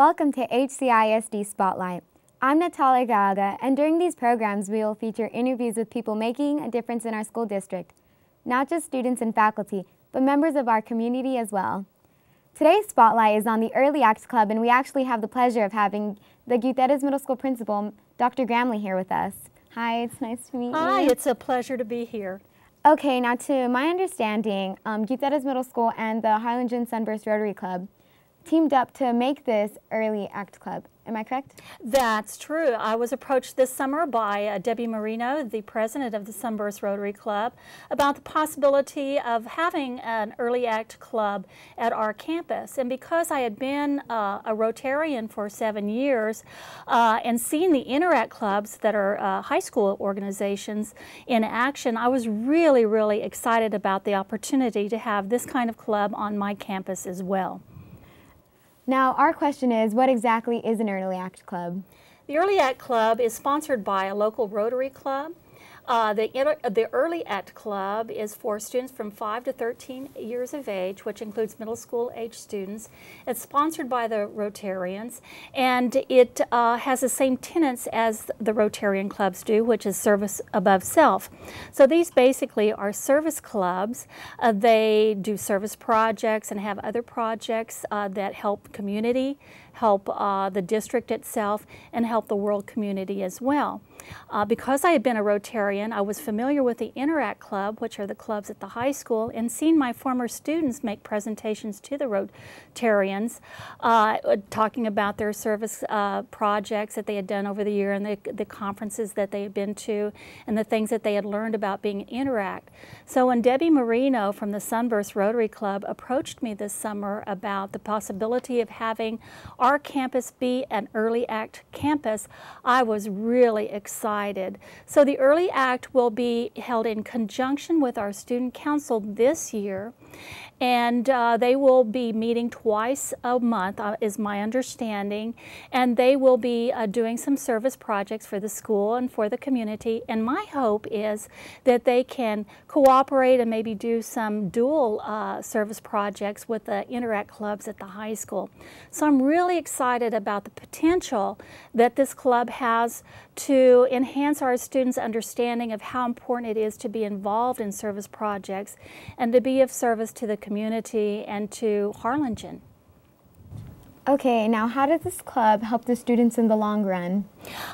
Welcome to HCISD Spotlight. I'm Natalia Gaga, and during these programs we will feature interviews with people making a difference in our school district. Not just students and faculty, but members of our community as well. Today's Spotlight is on the Early Act Club, and we actually have the pleasure of having the Gutierrez Middle School principal, Dr. Gramley, here with us. Hi, it's nice to meet you. Hi, it's a pleasure to be here. Okay, now to my understanding, Gutierrez Middle School and the Harlingen Sunburst Rotary Club teamed up to make this Early Act Club. Am I correct? That's true. I was approached this summer by Debbie Marino, the president of the Sunburst Rotary Club, about the possibility of having an Early Act Club at our campus. And because I had been a Rotarian for 7 years and seen the Interact clubs that are high school organizations in action, I was really excited about the opportunity to have this kind of club on my campus as well. Now, our question is, what exactly is an Early Act Club? The Early Act Club is sponsored by a local Rotary Club. The Early Act Club is for students from 5 to 13 years of age, which includes middle school age students. It's sponsored by the Rotarians, and it has the same tenets as the Rotarian clubs do, which is service above self. So these basically are service clubs. They do service projects and have other projects that help community, help the district itself, and help the world community as well. Because I had been a Rotarian, I was familiar with the Interact Club, which are the clubs at the high school, and seen my former students make presentations to the Rotarians talking about their service projects that they had done over the year and the conferences that they had been to and the things that they had learned about being Interact. So when Debbie Marino from the Sunburst Rotary Club approached me this summer about the possibility of having our campus be an Early Act campus, I was really excited. So the Early Act will be held in conjunction with our student council this year, and they will be meeting twice a month, is my understanding, and they will be doing some service projects for the school and for the community, and my hope is that they can cooperate and maybe do some dual service projects with the Interact clubs at the high school. So I'm really excited about the potential that this club has to enhance our students' understanding of how important it is to be involved in service projects and to be of service to the community and to Harlingen. Okay, now how does this club help the students in the long run?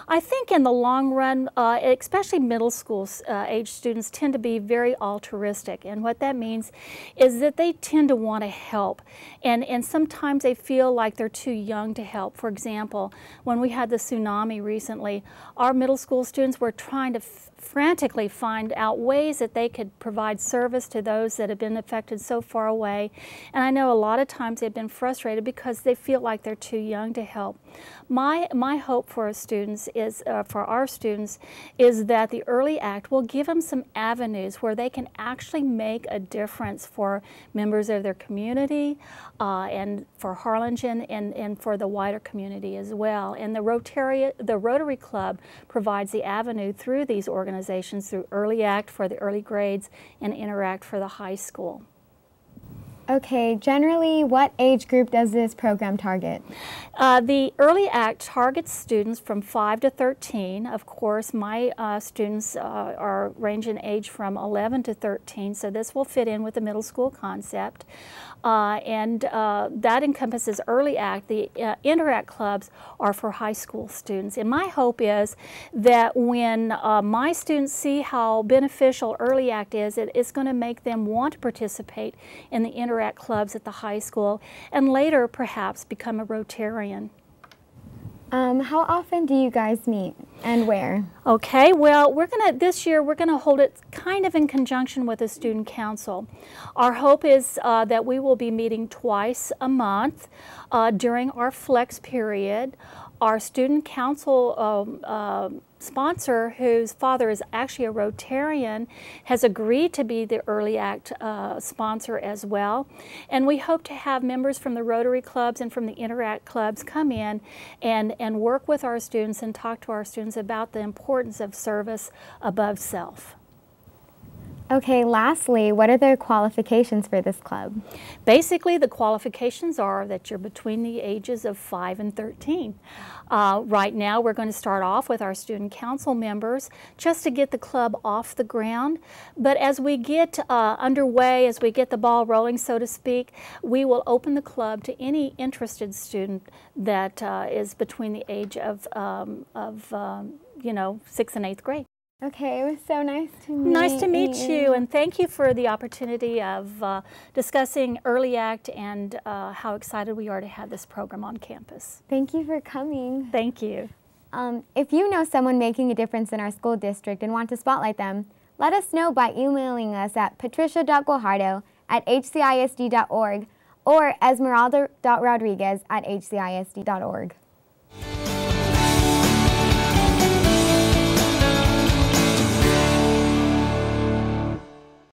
I think in the long run, especially middle school age students tend to be very altruistic, and what that means is that they tend to want to help, and sometimes they feel like they're too young to help. For example, when we had the tsunami recently, our middle school students were trying to frantically find out ways that they could provide service to those that have been affected so far away, and I know a lot of times they've been frustrated because they feel like they're too young to help. My hope for our students is that the Early Act will give them some avenues where they can actually make a difference for members of their community and for Harlingen and for the wider community as well. And the Rotary Club provides the avenue through these organizations, through Early Act for the early grades and Interact for the high school. Okay, generally, what age group does this program target? The Early Act targets students from 5 to 13. Of course, my students are range in age from 11 to 13, so this will fit in with the middle school concept. That encompasses Early Act. The Interact clubs are for high school students. And my hope is that when my students see how beneficial Early Act is, it's going to make them want to participate in the Interact clubs at the high school and later perhaps become a Rotarian. How often do you guys meet and where? Okay, well, this year we're gonna hold it kind of in conjunction with the student council. Our hope is that we will be meeting twice a month during our flex period. Our student council sponsor, whose father is actually a Rotarian, has agreed to be the Early Act sponsor as well. And we hope to have members from the Rotary clubs and from the Interact clubs come in and work with our students and talk to our students about the importance of service above self. Okay, lastly, what are the qualifications for this club? Basically, the qualifications are that you're between the ages of 5 and 13. Right now, we're going to start off with our student council members just to get the club off the ground. But as we get underway, as we get the ball rolling, so to speak, we will open the club to any interested student that is between the age of 6th and 8th grade. Okay, it was so nice to meet you. Nice to meet you, and thank you for the opportunity of discussing Early Act and how excited we are to have this program on campus. Thank you for coming. Thank you. If you know someone making a difference in our school district and want to spotlight them, let us know by emailing us at patricia.guajardo@hcisd.org or esmeralda.rodriguez@hcisd.org.